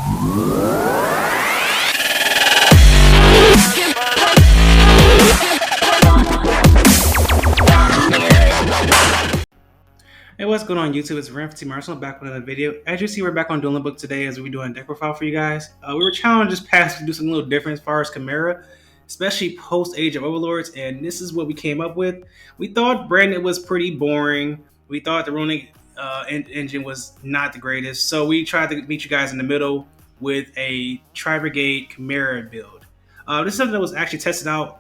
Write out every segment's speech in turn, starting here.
Hey, what's going on YouTube? It's Tri-Chimera back with another video. As you see, we're back on Dueling Book today as we're doing a deck profile for you guys. We were challenged this past to do something a little different as far as Chimera, especially post Age of Overlords, and this is what we came up with. We thought Branded was pretty boring. We thought the ruling engine was not the greatest, so we tried to meet you guys in the middle with a Tri-Brigade Chimera build. This is something that was actually tested out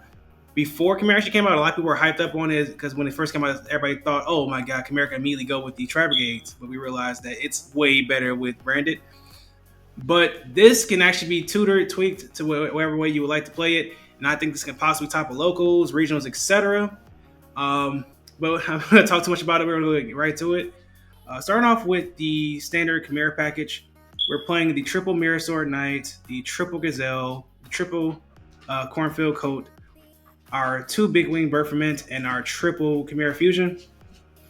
before Chimera actually came out. A lot of people were hyped up on it because when it first came out, everybody thought, oh my god, Chimera can immediately go with the Tri-Brigades. But we realized that it's way better with Branded. But this can actually be tutored, tweaked to whatever way you would like to play it. And I think this can possibly topple locals, regionals, etc. But I'm going to talk too much about it. We're going to get right to it. Starting off with the standard Chimera package, we're playing the triple Mirror Sword Knight, the triple Gazelle, the triple Cornfield Coat, our two Big Wing Berfament, and our triple Chimera Fusion.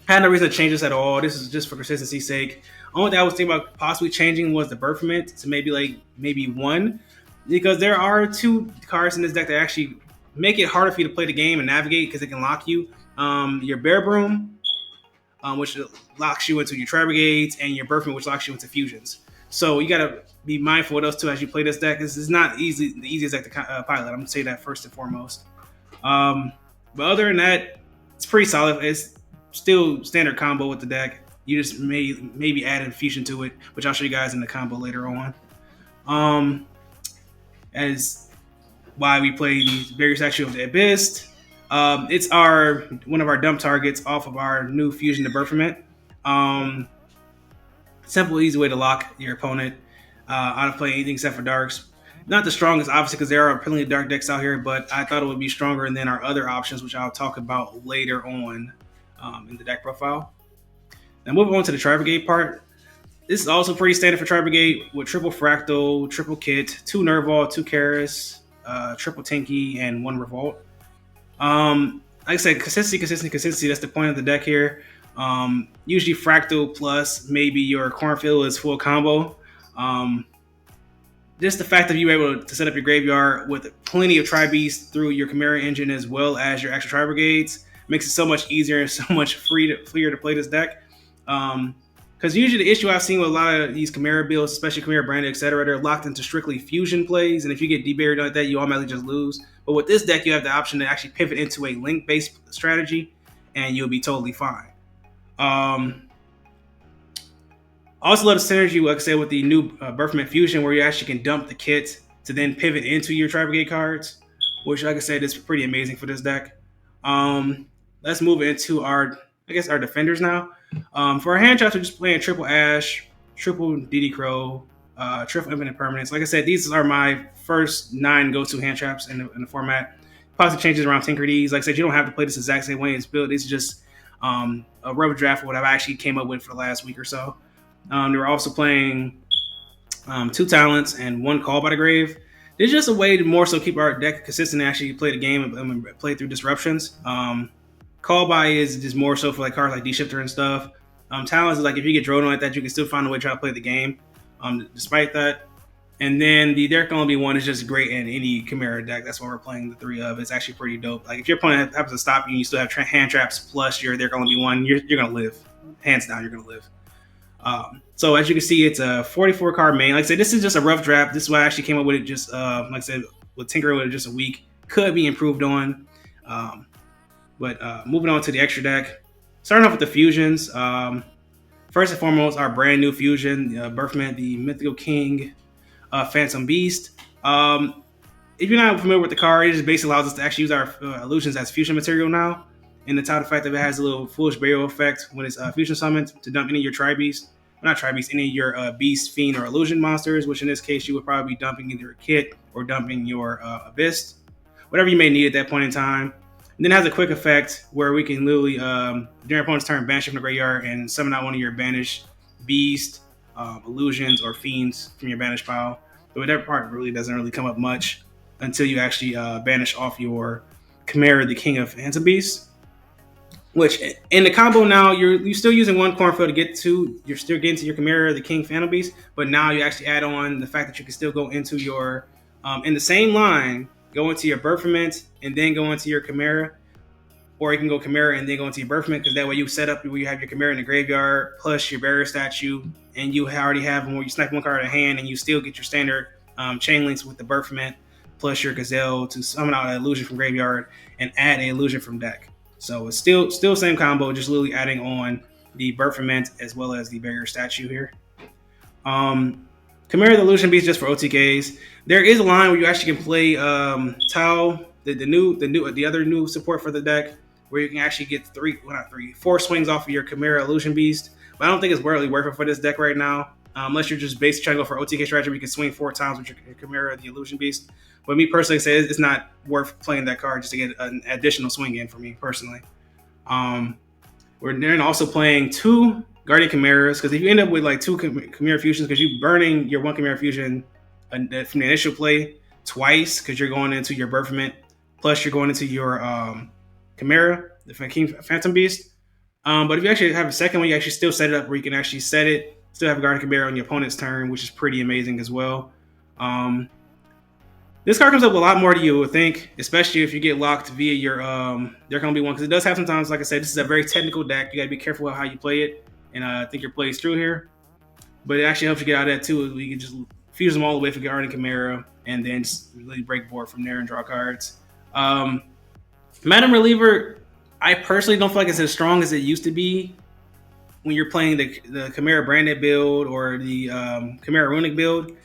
I had no reason to change this at all. This is just for consistency's sake. Only thing I was thinking about possibly changing was the Berfament to maybe one, because there are two cards in this deck that actually make it harder for you to play the game and navigate because it can lock you. Your Bear Broom, which locks you into your Tri-Brigades, and your Berfament, which locks you into fusions. So you gotta be mindful of those two as you play this deck. This is not the easiest deck to pilot. I'm gonna say that first and foremost. But other than that, it's pretty solid. It's still standard combo with the deck. You just maybe add a fusion to it, which I'll show you guys in the combo later on. As why we play the various action of the Abyss. It's one of our dump targets off of our new fusion to Berfament. Simple, easy way to lock your opponent out of playing anything except for darks. Not the strongest, obviously, because there are plenty of dark decks out here, but I thought it would be stronger than our other options, which I'll talk about later on in the deck profile. Now, moving on to the Tri-Brigade part. This is also pretty standard for Tri-Brigade with triple Fractal, triple Kit, 2 Nervall, 2 Karis, triple Tinky, and 1 Revolt. Like I said, consistency. That's the point of the deck here. Usually Fractal plus maybe your Cornfield is full combo. Just the fact that you were able to set up your graveyard with plenty of Tri-Beasts through your Chimera engine as well as your extra Tri-Brigades makes it so much easier and so much freer to play this deck. Because usually the issue I've seen with a lot of these Chimera builds, especially Chimera Branded, etc., they're locked into strictly fusion plays, and if you get deburied like that, you automatically just lose. But with this deck, you have the option to actually pivot into a link-based strategy, and you'll be totally fine. Also love the synergy, like I said, with the new Berfament Fusion, where you actually can dump the kit to then pivot into your Tri-Brigade cards, which, like I said, is pretty amazing for this deck. Let's move into our defenders now. For our hand traps, we're just playing triple Ash, triple DD Crow, triple Infinite Permanence. Like I said, these are my first 9 go-to hand traps in the format. Possibly changes around Tinker D's. Like I said, you don't have to play this exact same way it's built. It's just a rubber draft of what I've actually came up with for the last week or so. They were also playing 2 talents and 1 call by the grave. It's just a way to more so keep our deck consistent and actually play the game and play through disruptions. Call by is just more so for like cards like D-Shifter and stuff. Talents is like if you get drilled on like that, you can still find a way to try to play the game despite that. And then the There Can Only Be One is just great in any Chimera deck. That's why we're playing the 3 of. It's actually pretty dope. Like if your opponent happens to stop you and you still have hand traps plus your There Can Only Be One, you're going to live. Hands down, you're going to live. So as you can see, it's a 44 card main. Like I said, this is just a rough draft. This is why I actually came up with it just, like I said, with tinkering with it just a week. Could be improved on. But moving on to the extra deck. Starting off with the fusions. First and foremost, our brand new fusion, Berfament, the Mythical King, Phantom Beast. If you're not familiar with the card, it just basically allows us to actually use our illusions as fusion material now. And the top fact that it has a little foolish burial effect when it's fusion summoned to dump any of your Tri-Beast. Not Tri-Beast, any of your Beast, Fiend, or Illusion monsters, which in this case you would probably be dumping either a kit or dumping your Abyss. Whatever you may need at that point in time. And then it has a quick effect where we can literally, during opponent's turn, banish from the graveyard and summon out one of your banished Beast, Illusions, or Fiends from your banished pile. But that part really doesn't really come up much until you actually banish off your Chimera, the King of Phantom Beasts. Which in the combo now, you're still using one cornfield to get to. You're still getting to your Chimera, the King Phantom Beast, but now you actually add on the fact that you can still go into your in the same line, go into your Berthament and then go into your Chimera, or you can go Chimera and then go into your Berthament because that way you set up where you have your Chimera in the graveyard plus your barrier statue, and you already have where you snipe one card in hand, and you still get your standard chain links with the Berthament plus your Gazelle to summon out an illusion from graveyard and add an illusion from deck. So it's still same combo, just literally adding on the Berthament as well as the barrier statue here. Chimera the Illusion Beast just for OTKs. There is a line where you actually can play Tau, the other new support for the deck, where you can actually get four swings off of your Chimera Illusion Beast. But I don't think it's really worth it for this deck right now. Unless you're just basically trying to go for OTK strategy, where you can swing 4 times with your Chimera, the Illusion Beast. But me personally, say it's not worth playing that card just to get an additional swing in for me personally. We're then also playing 2 Guardian Chimeras, because if you end up with like 2 Chimera Fusions, because you're burning your 1 Chimera Fusion from the initial play twice, because you're going into your Berthament, plus you're going into your Chimera, the King Phantom Beast. But if you actually have a second one, you actually still set it up where you can actually set it, still have a Guardian Chimera on your opponent's turn, which is pretty amazing as well. This card comes up a lot more than you would think, especially if you get locked via your there can be one, because it does have sometimes, like I said, this is a very technical deck. You got to be careful with how you play it, and I think your play is through here. But it actually helps you get out of that too. You can just fuse them all the way for Guardian Chimera, and then just really break board from there and draw cards. Madam Reliever, I personally don't feel like it's as strong as it used to be when you're playing the Chimera branded build or the Chimera runic build.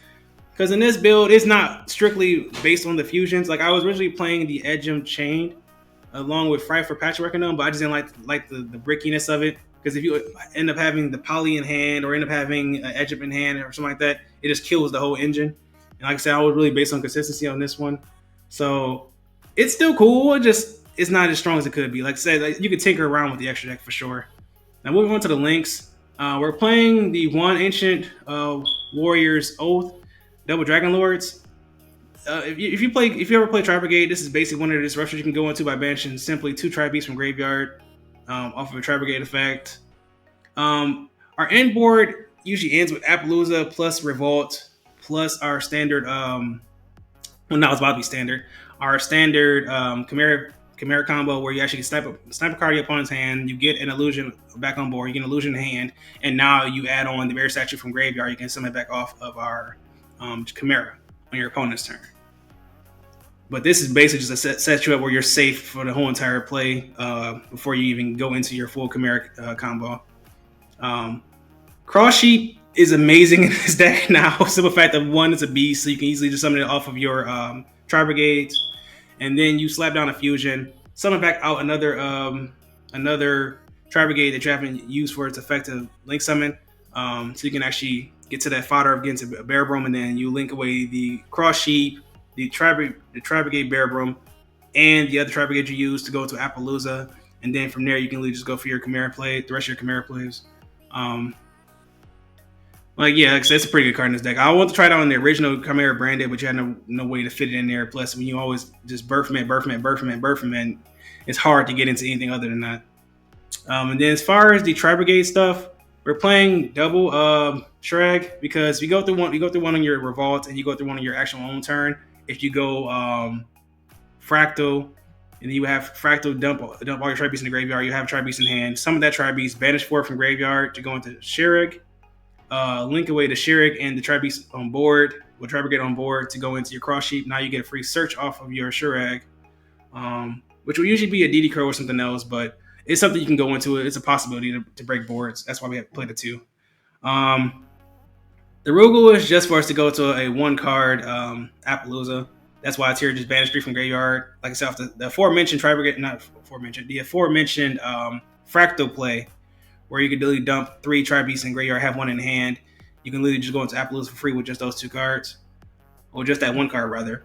Because in this build, it's not strictly based on the fusions. Like I was originally playing the Edgem Chained along with Fright for Patchwork and them, but I just didn't like the brickiness of it. Because if you end up having the Poly in hand or end up having an Edgem in hand or something like that, it just kills the whole engine. And like I said, I was really based on consistency on this one. So it's still cool. It's not as strong as it could be. Like I said, like, you could tinker around with the extra deck for sure. Now moving on to the links. We're playing the 1 Ancient Warrior's Oath Double Dragon Lords. If you ever play Tri-Brigade, this is basically one of the disruptions you can go into by banishing simply 2 Tri-Beasts from graveyard off of a Tri-Brigade effect. Our end board usually ends with Appaloosa plus Revolt plus our standard. Well, now it's about to be standard. Our standard Chimera combo where you actually snipe a card in your opponent's hand, you get an illusion back on board, you get an illusion in hand, and now you add on the Barrier Statue from graveyard, you can summon it back off of our Chimera on your opponent's turn. But this is basically just to set you up where you're safe for the whole entire play before you even go into your full Chimera combo. Cross Sheep is amazing in this deck now. Simple fact that 1 is a beast, so you can easily just summon it off of your Tri-Brigades, and then you slap down a fusion, summon back out another Tri-Brigade that you haven't used for its effective link summon, so you can actually get to that fodder against a Bear Broom, and then you link away the Cross Sheep, the Tri-Brigade Bear Broom, and the other Tri-Brigade you use to go to Appaloosa, and then from there you can really just go for your Chimera play, the rest of your Chimera plays. Like I said, it's a pretty good card in this deck. I want to try it out on the original Chimera branded, but you had no way to fit it in there. Plus, when you always just Berthament, it's hard to get into anything other than that. And then as far as the Tri-Brigade stuff, we're playing double Shrag, because you go through one on your Revolt and you go through one on your actual own turn. If you go Fractal, and then you have Fractal dump all your Tri-Beasts in the graveyard, you have Tri-Beast in hand. Some of that Tri-Beast banish 4 from graveyard to go into Shirag. Link away the Shirag and the Tri-Beast on board, with Tri-Brigade on board to go into your Cross Sheep. Now you get a free search off of your Shirag, which will usually be a DD Crow or something else, but it's something you can go into. It's a possibility to break boards. That's why we have to play the 2. The Rugal is just for us to go to a 1-card Appaloosa. That's why it's here, just banish 3 from graveyard. Like I said, the aforementioned Tri-Brigade, the aforementioned Fractal play, where you can literally dump 3 Tri-Beasts in graveyard, have 1 in hand. You can literally just go into Appaloosa for free with just those 2 cards. Or just that 1 card, rather.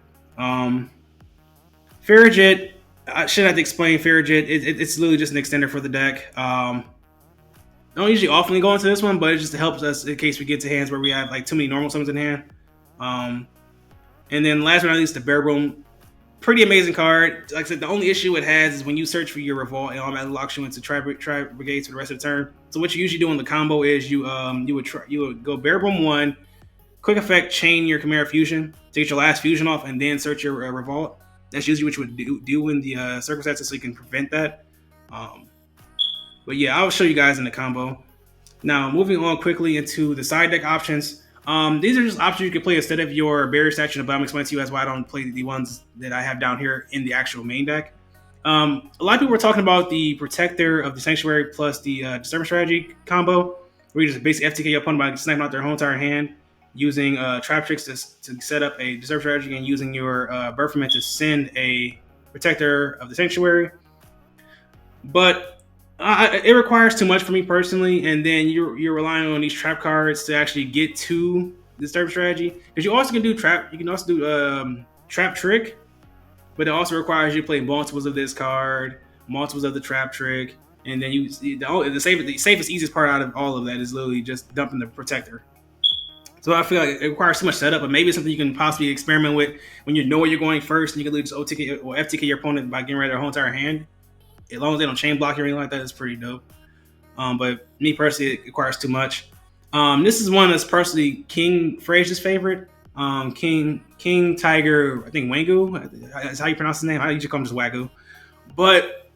Farragut, I shouldn't have to explain Farragut. It's literally just an extender for the deck. I don't usually often go into this one, but it just helps us in case we get to hands where we have like too many normal summons in hand. And then last but not least, the Bear Broom. Pretty amazing card. Like I said, the only issue it has is when you search for your revolt, it automatically locks you into Tri-Brigade for the rest of the turn. So what you usually do in the combo is you would go Bare Boom 1, quick effect, chain your Chimera Fusion to get your last fusion off, and then search your revolt. That's usually what you would do in the circumstances, so you can prevent that. Um, but yeah, I'll show you guys in the combo. Now, moving on quickly into the side deck options. These are just options you can play instead of your barrier statue, but I'm explaining to you as why I don't play the ones that I have down here in the actual main deck. A lot of people were talking about the Protector of the Sanctuary plus the Disturbance Strategy combo, where you just basically FTK your opponent by sniping out their whole entire hand, using Trap Tricks to set up a Disturbance Strategy, and using your Burfman to send a Protector of the Sanctuary. But it requires too much for me personally, and then you're relying on these trap cards to actually get to the Disturbance Strategy, because you also can do trap. You can also do Trap Trick, but it also requires you to play multiples of this card, multiples of the Trap Trick, and then the safest, easiest part out of all of that is literally just dumping the Protector. So I feel like it requires too much setup, but maybe it's something you can possibly experiment with when you know where you're going first, and you can literally just OTK or FTK your opponent by getting rid of their whole entire hand. As long as they don't chain block or anything like that, it's pretty dope. But me personally, it requires too much. This is one that's personally King Frazier's favorite. King Tiger, I think Wangu. That's how you pronounce his name. I usually call him just Wagyu. But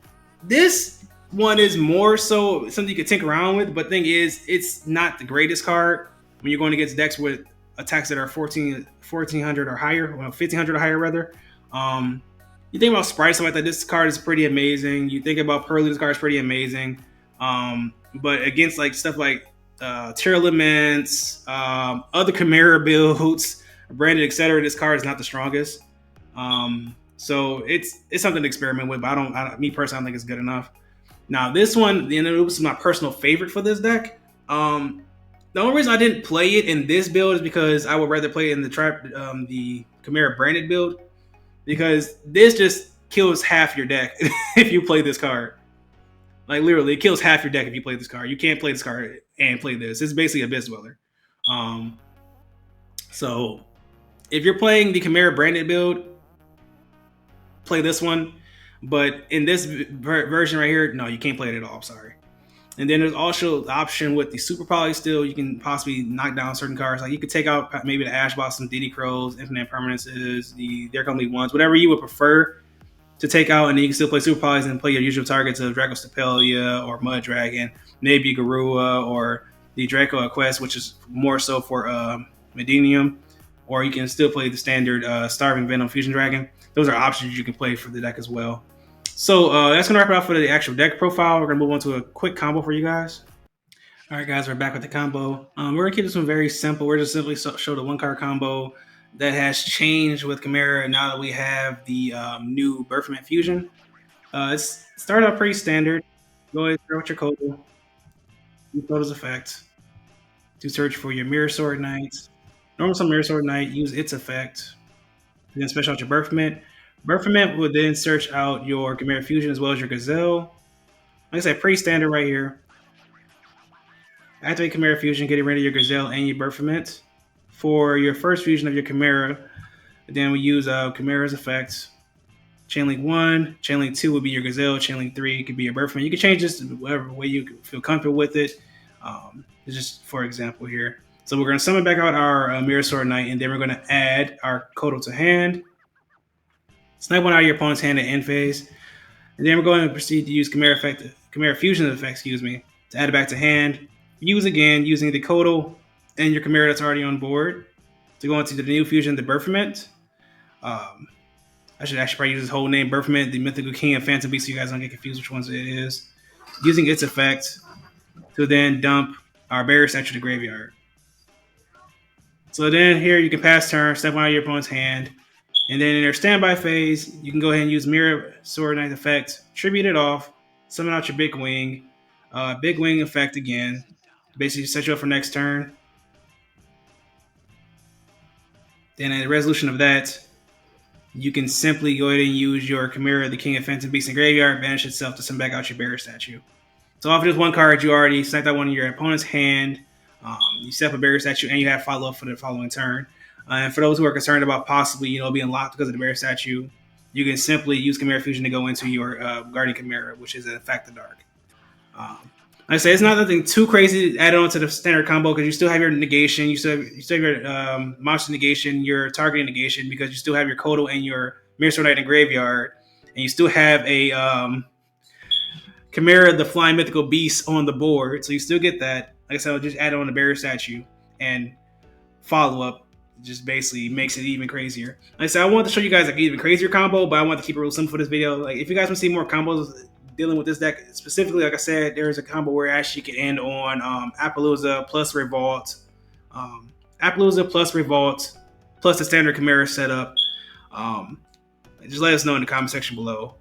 this one is more so something you can tinker around with. But the thing is, it's not the greatest card when you're going against decks with attacks that are 1400 or higher, well, 1500 or higher rather. You think about Sprite, stuff like that, this card is pretty amazing. You think about Pearly, this card is pretty amazing. But against like stuff like Tearlaments, other Chimera builds, branded, etc., this card is not the strongest. So it's something to experiment with, but me personally, I don't think it's good enough. Now this one, the Anubis is my personal favorite for this deck. The only reason I didn't play it in this build is because I would rather play it in the Chimera branded build, because this just kills half your deck if you play this card. Like literally, it kills half your deck if you play this card. You can't play this card and play this. It's basically Abyss Dweller. So if you're playing the Chimera branded build, play this one. But in this version right here, no, you can't play it at all. I'm sorry. And then there's also the option with the Super Poly still. You can possibly knock down certain cards. Like you could take out maybe the Ash Blossom, Diddy Crows, Infinite Permanences, the There Come League ones, whatever you would prefer to take out, and then you can still play Super Polys and play your usual targets of Draco Stapelia or Mud Dragon, maybe Garua or the Draco Quest, which is more so for Medinium, or you can still play the standard Starving Venom Fusion Dragon. Those are options you can play for the deck as well. So that's gonna wrap it up for the actual deck profile. We're gonna move on to a quick combo for you guys. All right, guys, we're back with the combo. We're gonna keep this one very simple. We're just simply show the one card combo that has changed with Chimera now that we have the new Birthman Fusion. It's started out pretty standard. Go ahead, start with your Kodo. Use Kodo's effect to search for your Mirror Sword Knight. Normal summon Mirror Sword Knight, use its effect. And then special out your Birthman. Birthman would then search out your Chimera Fusion as well as your Gazelle. Like I said, pretty standard right here. Activate Chimera Fusion, getting rid of your Gazelle and your Birthman. For your first fusion of your Chimera, then we use Chimera's effects. Chainlink 1, Chainlink 2 would be your Gazelle, Chainlink 3 could be your Birthman. You can change this whatever way you feel comfortable with it. It's just for example here. So we're going to summon back out our Mirror Sword Knight, and then we're going to add our Kodo to hand. Snipe one out of your opponent's hand at end phase. And then we're going to proceed to use Chimera Fusion effect, to add it back to hand. Use again using the Kodo and your Chimera that's already on board to go into the new fusion, the Birthment. I should actually probably use his whole name, Birthment, the Mythical King of Phantom Beast, so you guys don't get confused which ones it is. Using its effect to then dump our Barrier Statue to the graveyard. So then here you can pass turn, step one out of your opponent's hand, and then in their standby phase, you can go ahead and use Mirror Sword Knight effect, tribute it off, summon out your Big Wing effect again, basically set you up for next turn. Then at the resolution of that, you can simply go ahead and use your Chimera, the King of Phantom Beasts in graveyard, banish itself to send back out your Barrier Statue. So off of just one card, you already sniped out one of your opponent's hand. You set up a Barrier Statue, and you have follow-up for the following turn. And for those who are concerned about possibly, being locked because of the Barrier Statue, you can simply use Chimera Fusion to go into your Guardian Chimera, which is in fact the dark. Um, like I say, it's not nothing too crazy to add on to the standard combo because you still have your negation, you still have your monster negation, your targeting negation because you still have your Kodo and your Mirror Sword Knight in the graveyard, and you still have a Chimera, the flying mythical beast, on the board, so you still get that. Like I said, I'll just add on the barrier statue and follow up. Just basically makes it even crazier. Like I said, I wanted to show you guys like an even crazier combo, but I want to keep it real simple for this video. Like if you guys want to see more combos dealing with this deck specifically, like I said, there's a combo where actually you can end on Appaloosa plus Revolt, Appaloosa plus Revolt plus the standard Chimera setup. Just let us know in the comment section below,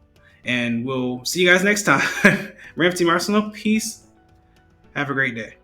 and we'll see you guys next time. Ramp Team Arsenal, peace. Have a great day.